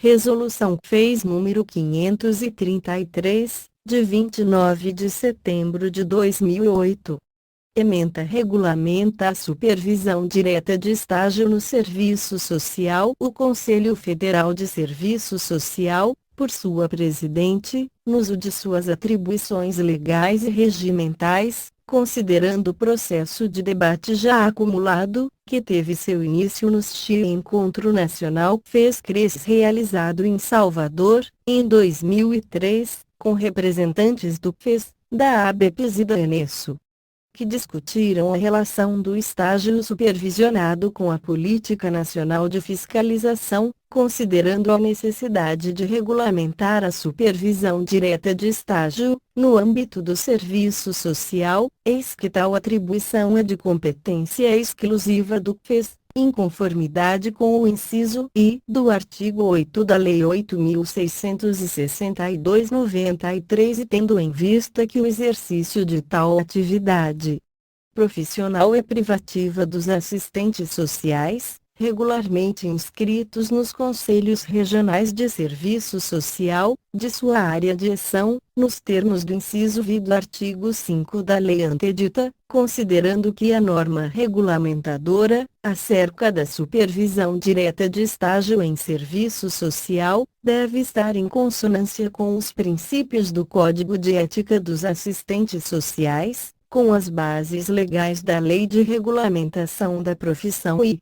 Resolução CFES número 533, de 29 de setembro de 2008. Ementa regulamenta a supervisão direta de estágio no serviço social. O Conselho Federal de Serviço Social, por sua presidente, no uso de suas atribuições legais e regimentais, considerando o processo de debate já acumulado, que teve seu início no Encontro Nacional FES-CRES realizado em Salvador, em 2003, com representantes do FES, da ABPES e da ANESSO, que discutiram a relação do estágio supervisionado com a Política Nacional de Fiscalização, considerando a necessidade de regulamentar a supervisão direta de estágio, no âmbito do serviço social, eis que tal atribuição é de competência exclusiva do FES, em conformidade com o inciso I do artigo 8 da Lei 8.662/93 e tendo em vista que o exercício de tal atividade profissional é privativa dos assistentes sociais, regularmente inscritos nos Conselhos Regionais de Serviço Social, de sua área de ação, nos termos do inciso V do artigo 5 da lei antedita, considerando que a norma regulamentadora, acerca da supervisão direta de estágio em serviço social, deve estar em consonância com os princípios do Código de Ética dos Assistentes Sociais, com as bases legais da Lei de Regulamentação da Profissão e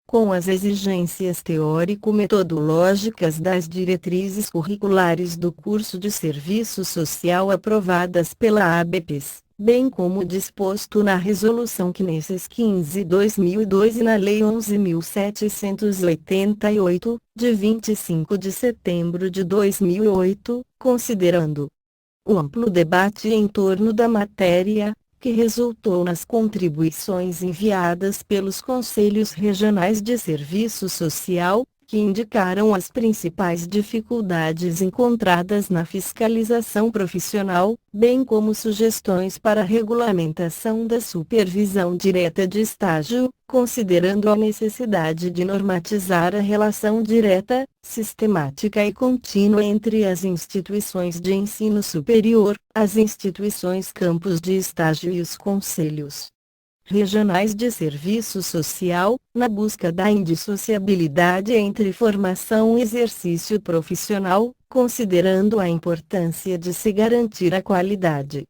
com as exigências teórico-metodológicas das diretrizes curriculares do curso de serviço social aprovadas pela ABPES, bem como disposto na Resolução CNES 15/2002 e na Lei 11.788, de 25 de setembro de 2008, considerando o amplo debate em torno da matéria, que resultou nas contribuições enviadas pelos Conselhos Regionais de Serviço Social, que indicaram as principais dificuldades encontradas na fiscalização profissional, bem como sugestões para a regulamentação da supervisão direta de estágio, considerando a necessidade de normatizar a relação direta, sistemática e contínua entre as instituições de ensino superior, as instituições campos de estágio e os conselhos regionais de serviço social, na busca da indissociabilidade entre formação e exercício profissional, considerando a importância de se garantir a qualidade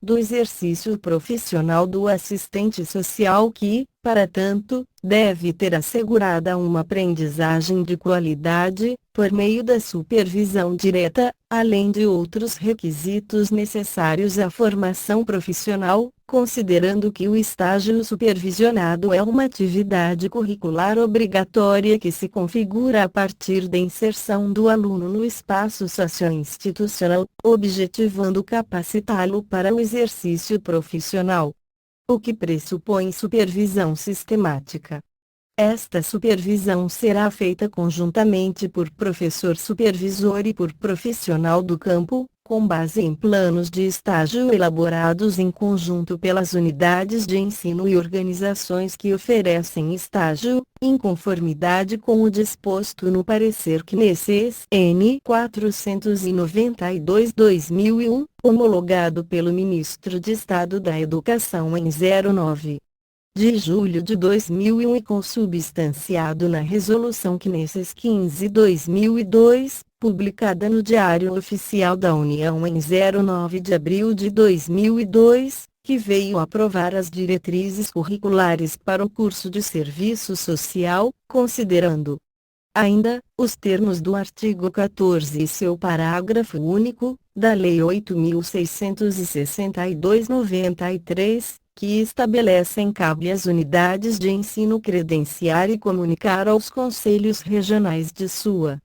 do exercício profissional do assistente social que, para tanto, deve ter assegurada uma aprendizagem de qualidade, por meio da supervisão direta, além de outros requisitos necessários à formação profissional, considerando que o estágio supervisionado é uma atividade curricular obrigatória que se configura a partir da inserção do aluno no espaço socio-institucional, objetivando capacitá-lo para o exercício profissional, o que pressupõe supervisão sistemática. Esta supervisão será feita conjuntamente por professor supervisor e por profissional do campo, com base em planos de estágio elaborados em conjunto pelas unidades de ensino e organizações que oferecem estágio, em conformidade com o disposto no parecer CNES N 492/2001, homologado pelo Ministro de Estado da Educação em 09 de julho de 2001 e consubstanciado na Resolução CNES 15/2002, publicada no Diário Oficial da União em 09 de abril de 2002, que veio aprovar as diretrizes curriculares para o curso de serviço social, considerando ainda os termos do artigo 14 e seu parágrafo único, da Lei 8.662/93, que estabelecem cabe às unidades de ensino credenciar e comunicar aos conselhos regionais de sua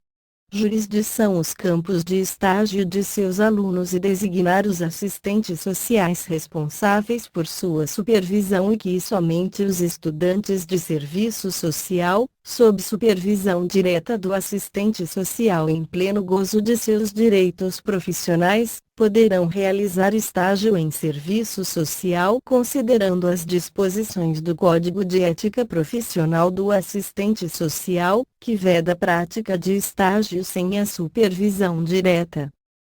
jurisdição os campos de estágio de seus alunos e designar os assistentes sociais responsáveis por sua supervisão e que somente os estudantes de serviço social, sob supervisão direta do assistente social em pleno gozo de seus direitos profissionais, poderão realizar estágio em serviço social considerando as disposições do Código de Ética Profissional do assistente social, que veda a prática de estágio sem a supervisão direta.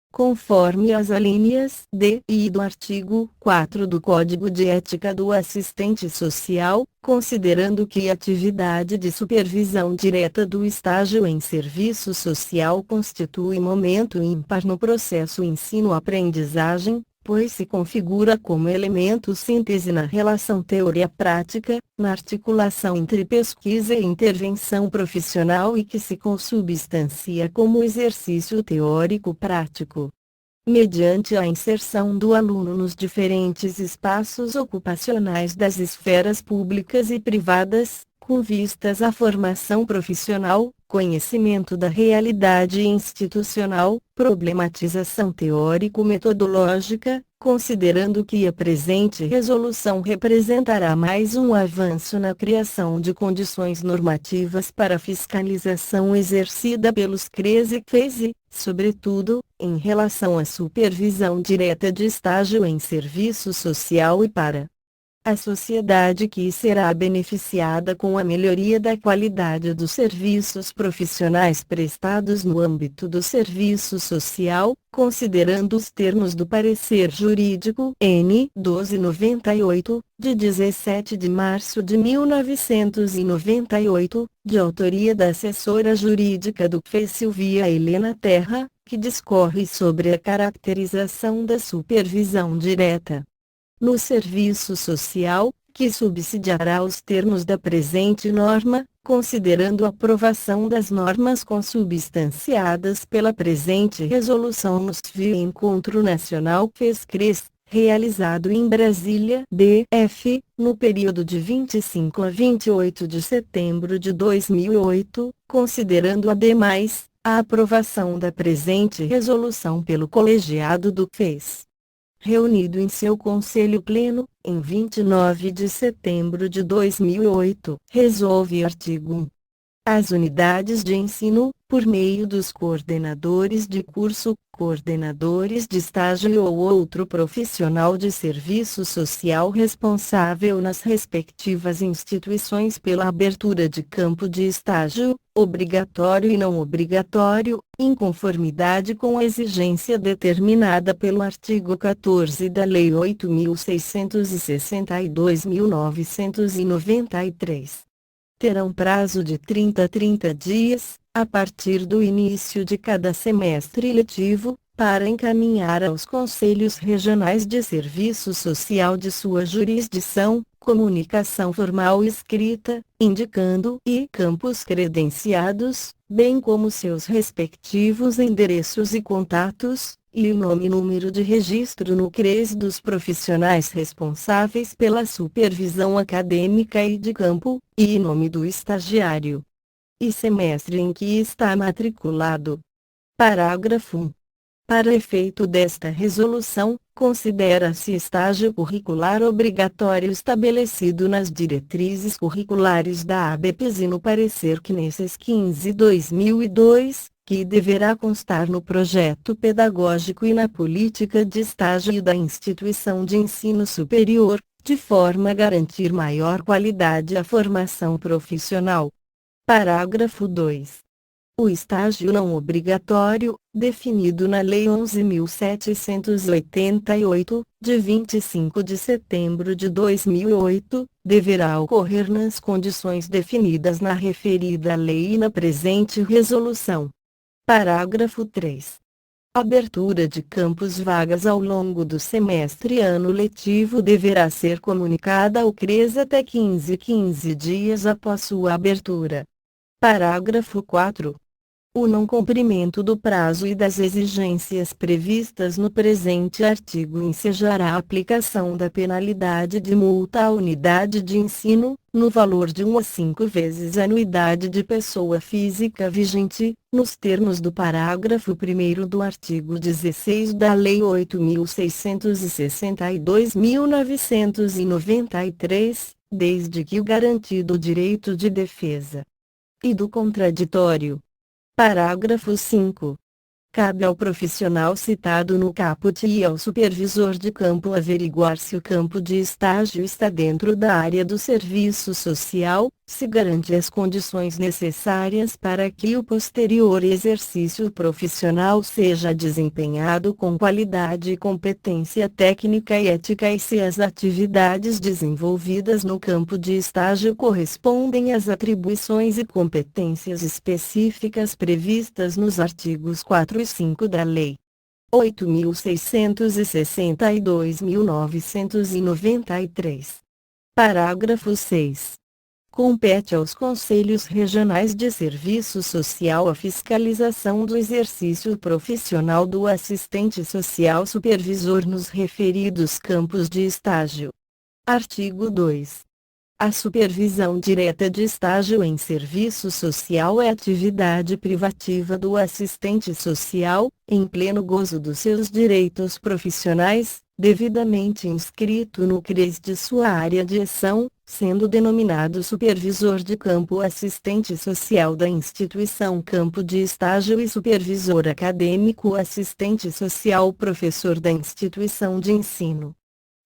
Conforme as alíneas D e I do artigo 4 do Código de Ética do Assistente Social, considerando que a atividade de supervisão direta do estágio em serviço social constitui momento ímpar no processo ensino-aprendizagem, pois se configura como elemento síntese na relação teoria-prática, na articulação entre pesquisa e intervenção profissional e que se consubstancia como exercício teórico-prático. Mediante a inserção do aluno nos diferentes espaços ocupacionais das esferas públicas e privadas, com vistas à formação profissional, conhecimento da realidade institucional, problematização teórico-metodológica, considerando que a presente resolução representará mais um avanço na criação de condições normativas para a fiscalização exercida pelos CREs e CFEs e, sobretudo, em relação à supervisão direta de estágio em serviço social e para a sociedade que será beneficiada com a melhoria da qualidade dos serviços profissionais prestados no âmbito do serviço social, considerando os termos do parecer jurídico N. 1298, de 17 de março de 1998, de autoria da assessora jurídica do CFES Silvia Helena Terra, que discorre sobre a caracterização da supervisão direta no serviço social, que subsidiará os termos da presente norma, considerando a aprovação das normas consubstanciadas pela presente resolução no CFI Encontro Nacional FES-CRES, realizado em Brasília, DF, no período de 25 a 28 de setembro de 2008, considerando ademais, a aprovação da presente resolução pelo colegiado do FES. Reunido em seu Conselho Pleno, em 29 de setembro de 2008, resolve artigo 1. As unidades de ensino, por meio dos coordenadores de curso, coordenadores de estágio ou outro profissional de serviço social responsável nas respectivas instituições pela abertura de campo de estágio, obrigatório e não obrigatório, em conformidade com a exigência determinada pelo artigo 14 da Lei 8.662/1993. Terão prazo de 30 dias, a partir do início de cada semestre letivo, para encaminhar aos Conselhos Regionais de Serviço Social de sua jurisdição, comunicação formal escrita, indicando e campos credenciados, bem como seus respectivos endereços e contatos, e o nome e número de registro no CRES dos profissionais responsáveis pela supervisão acadêmica e de campo, e nome do estagiário e semestre em que está matriculado. Parágrafo 1. Para efeito desta resolução, considera-se estágio curricular obrigatório estabelecido nas diretrizes curriculares da ABPES e no parecer CNES 15/2002, que deverá constar no projeto pedagógico e na política de estágio da instituição de ensino superior, de forma a garantir maior qualidade à formação profissional. Parágrafo 2. O estágio não obrigatório, definido na Lei 11.788, de 25 de setembro de 2008, deverá ocorrer nas condições definidas na referida lei e na presente resolução. Parágrafo 3. Abertura de campos vagas ao longo do semestre ano letivo deverá ser comunicada ao CRES até 15 dias após sua abertura. Parágrafo 4. O não cumprimento do prazo e das exigências previstas no presente artigo ensejará a aplicação da penalidade de multa à unidade de ensino, no valor de 1 a 5 vezes a anuidade de pessoa física vigente, nos termos do parágrafo 1º do artigo 16 da Lei 8.662/1993, desde que o garantido direito de defesa e do contraditório. Parágrafo 5. Cabe ao profissional citado no caput e ao supervisor de campo averiguar se o campo de estágio está dentro da área do serviço social, se garante as condições necessárias para que o posterior exercício profissional seja desempenhado com qualidade e competência técnica e ética e se as atividades desenvolvidas no campo de estágio correspondem às atribuições e competências específicas previstas nos artigos 4 e 5 da Lei 8.660 e 2.993. Parágrafo 6. Compete aos Conselhos Regionais de Serviço Social a fiscalização do exercício profissional do assistente social supervisor nos referidos campos de estágio. Artigo 2. A supervisão direta de estágio em serviço social é atividade privativa do assistente social, em pleno gozo dos seus direitos profissionais, devidamente inscrito no CRES de sua área de ação, sendo denominado supervisor de campo assistente social da instituição campo de estágio e supervisor acadêmico assistente social professor da instituição de ensino.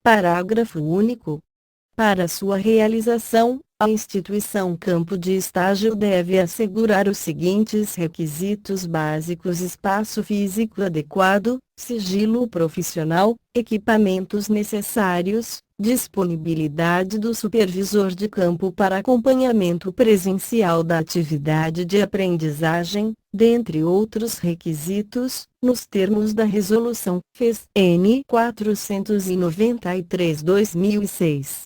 Parágrafo único. Para sua realização, a instituição campo de estágio deve assegurar os seguintes requisitos básicos: espaço físico adequado, sigilo profissional, equipamentos necessários, disponibilidade do supervisor de campo para acompanhamento presencial da atividade de aprendizagem, dentre outros requisitos, nos termos da Resolução FES N 493/2006.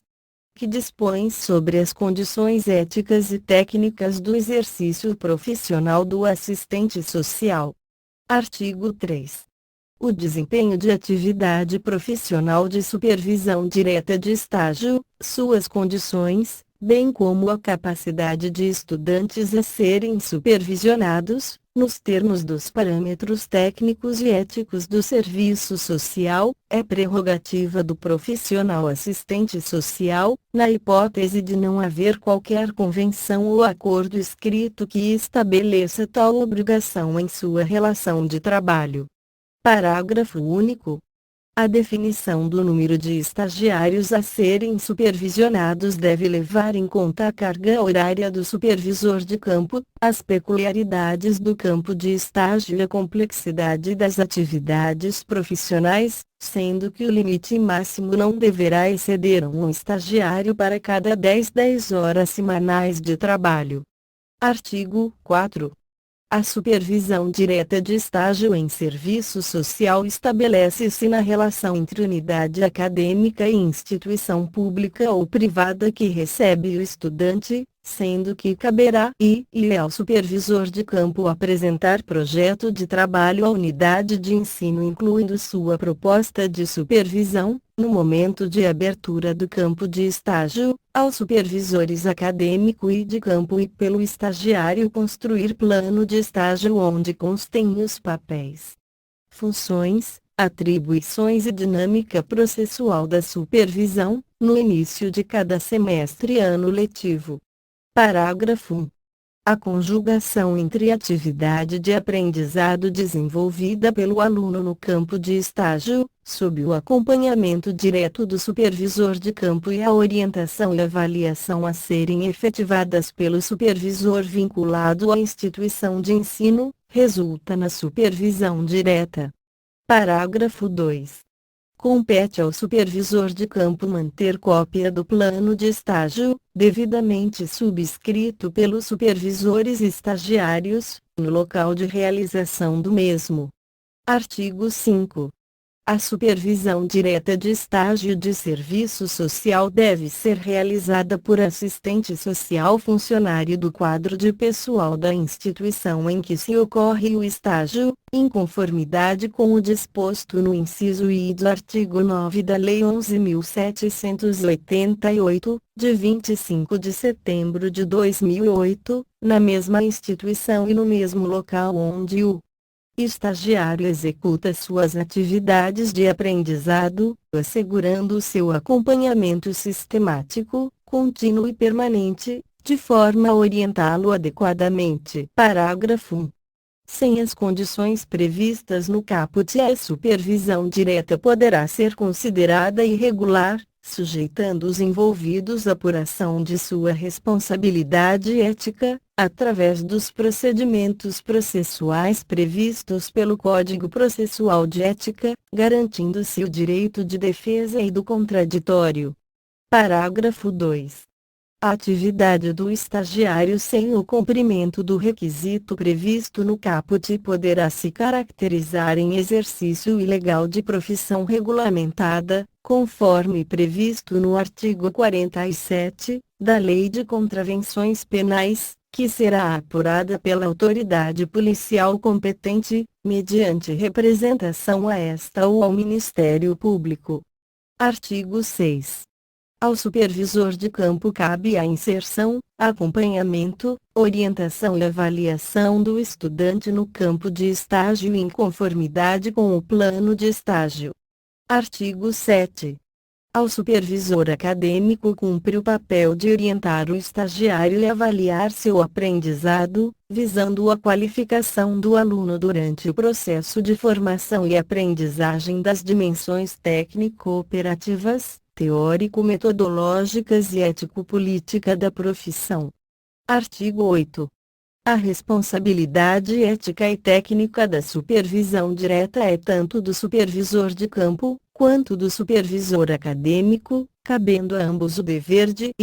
Que dispõe sobre as condições éticas e técnicas do exercício profissional do assistente social. Artigo 3. O desempenho de atividade profissional de supervisão direta de estágio, suas condições, bem como a capacidade de estudantes a serem supervisionados, nos termos dos parâmetros técnicos e éticos do serviço social, é prerrogativa do profissional assistente social, na hipótese de não haver qualquer convenção ou acordo escrito que estabeleça tal obrigação em sua relação de trabalho. Parágrafo único. A definição do número de estagiários a serem supervisionados deve levar em conta a carga horária do supervisor de campo, as peculiaridades do campo de estágio e a complexidade das atividades profissionais, sendo que o limite máximo não deverá exceder um estagiário para cada 10 horas semanais de trabalho. Artigo 4. A supervisão direta de estágio em serviço social estabelece-se na relação entre unidade acadêmica e instituição pública ou privada que recebe o estudante, sendo que caberá ao supervisor de campo apresentar projeto de trabalho à unidade de ensino incluindo sua proposta de supervisão, no momento de abertura do campo de estágio, aos supervisores acadêmico e de campo e pelo estagiário construir plano de estágio onde constem os papéis, funções, atribuições e dinâmica processual da supervisão, no início de cada semestre e ano letivo. Parágrafo 1. A conjugação entre a atividade de aprendizado desenvolvida pelo aluno no campo de estágio, sob o acompanhamento direto do supervisor de campo e a orientação e avaliação a serem efetivadas pelo supervisor vinculado à instituição de ensino, resulta na supervisão direta. Parágrafo 2. Compete ao supervisor de campo manter cópia do plano de estágio, devidamente subscrito pelos supervisores estagiários, no local de realização do mesmo. Artigo 5. A supervisão direta de estágio de serviço social deve ser realizada por assistente social funcionário do quadro de pessoal da instituição em que se ocorre o estágio, em conformidade com o disposto no inciso I do artigo 9 da Lei 11.788, de 25 de setembro de 2008, na mesma instituição e no mesmo local onde o estagiário executa suas atividades de aprendizado, assegurando seu acompanhamento sistemático, contínuo e permanente, de forma a orientá-lo adequadamente. Parágrafo 1. Sem as condições previstas no caput, a supervisão direta poderá ser considerada irregular, sujeitando os envolvidos à apuração de sua responsabilidade ética, através dos procedimentos processuais previstos pelo Código Processual de Ética, garantindo-se o direito de defesa e do contraditório. Parágrafo 2. A atividade do estagiário sem o cumprimento do requisito previsto no caput poderá se caracterizar em exercício ilegal de profissão regulamentada, conforme previsto no artigo 47 da Lei de Contravenções Penais, que será apurada pela autoridade policial competente, mediante representação a esta ou ao Ministério Público. Artigo 6. Ao supervisor de campo cabe a inserção, acompanhamento, orientação e avaliação do estudante no campo de estágio em conformidade com o plano de estágio. Artigo 7. Ao supervisor acadêmico cumpre o papel de orientar o estagiário e avaliar seu aprendizado, visando a qualificação do aluno durante o processo de formação e aprendizagem das dimensões técnico-operativas, teórico-metodológicas e ético-política da profissão. Artigo 8. A responsabilidade ética e técnica da supervisão direta é tanto do supervisor de campo, quanto do supervisor acadêmico, cabendo a ambos o dever de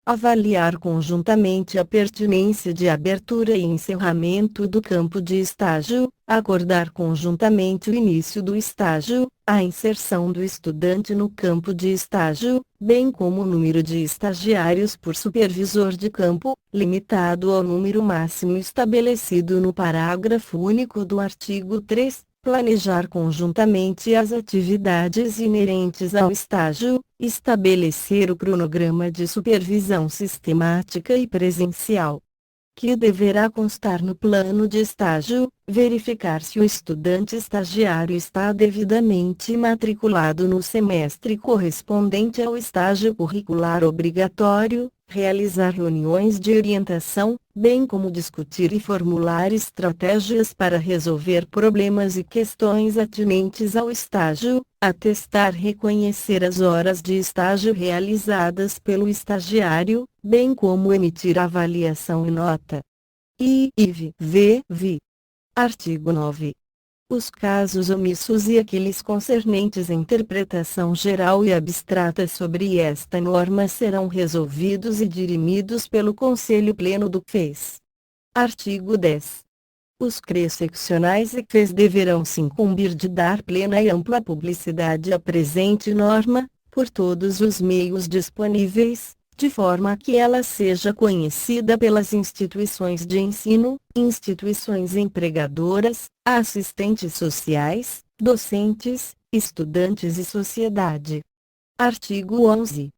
avaliar conjuntamente a pertinência de abertura e encerramento do campo de estágio, acordar conjuntamente o início do estágio, a inserção do estudante no campo de estágio, bem como o número de estagiários por supervisor de campo, limitado ao número máximo estabelecido no parágrafo único do artigo 3. Planejar conjuntamente as atividades inerentes ao estágio, estabelecer o cronograma de supervisão sistemática e presencial, que deverá constar no plano de estágio, verificar se o estudante estagiário está devidamente matriculado no semestre correspondente ao estágio curricular obrigatório, realizar reuniões de orientação, bem como discutir e formular estratégias para resolver problemas e questões atinentes ao estágio, atestar e reconhecer as horas de estágio realizadas pelo estagiário, bem como emitir avaliação e nota. IV. Artigo 9. Os casos omissos e aqueles concernentes à interpretação geral e abstrata sobre esta norma serão resolvidos e dirimidos pelo Conselho Pleno do CFES. Artigo 10. Os CREs seccionais e CFES deverão se incumbir de dar plena e ampla publicidade à presente norma, por todos os meios disponíveis, de forma que ela seja conhecida pelas instituições de ensino, instituições empregadoras, assistentes sociais, docentes, estudantes e sociedade. Artigo 11.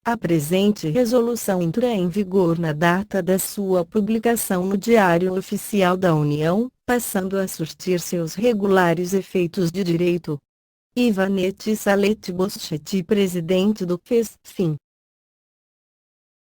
A presente resolução entra em vigor na data da sua publicação no Diário Oficial da União, passando a surtir seus regulares efeitos de direito. Ivanete Salete Boschetti, presidente do CFES, fim.